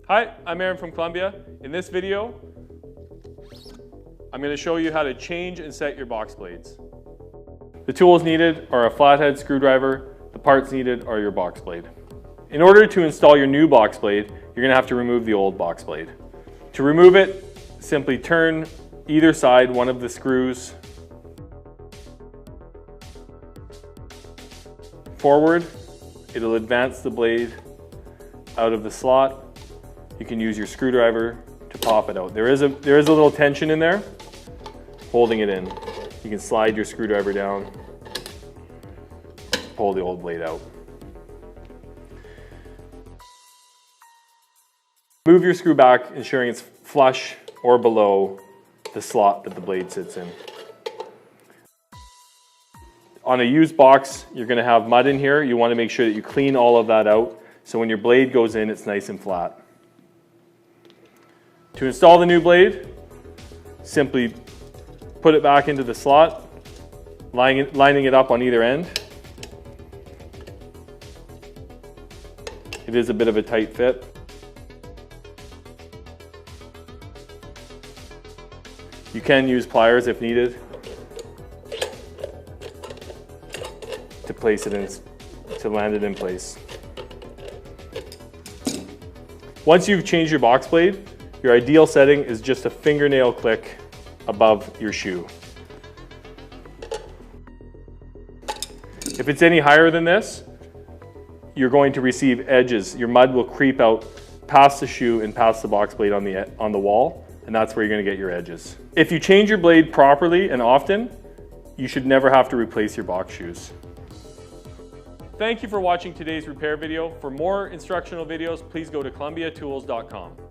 Hi, I'm Aaron from Columbia. In this video, I'm going to show you how to change and set your box blades. The tools needed are a flathead screwdriver. The parts needed are your box blade. In order to install your new box blade, you're going to have to remove the old box blade. To remove it, simply turn either side one of the screws forward. It'll advance the blade out of the slot. You can use your screwdriver to pop it out. There is a little tension in there holding it in. You can slide your screwdriver down, pull the old blade out. Move your screw back, ensuring it's flush or below the slot that the blade sits in. On a used box, you're going to have mud in here. You want to make sure that you clean all of that out so when your blade goes in, it's nice and flat. To install the new blade, simply put it back into the slot, lining it up on either end. It is a bit of a tight fit. You can use pliers if needed to place it in, to land it in place. Once you've changed your box blade, your ideal setting is just a fingernail click above your shoe. If it's any higher than this, you're going to receive edges. Your mud will creep out past the shoe and past the box blade on the wall, and that's where you're going to get your edges. If you change your blade properly and often, you should never have to replace your box shoes. Thank you for watching today's repair video. For more instructional videos, please go to columbiatools.com.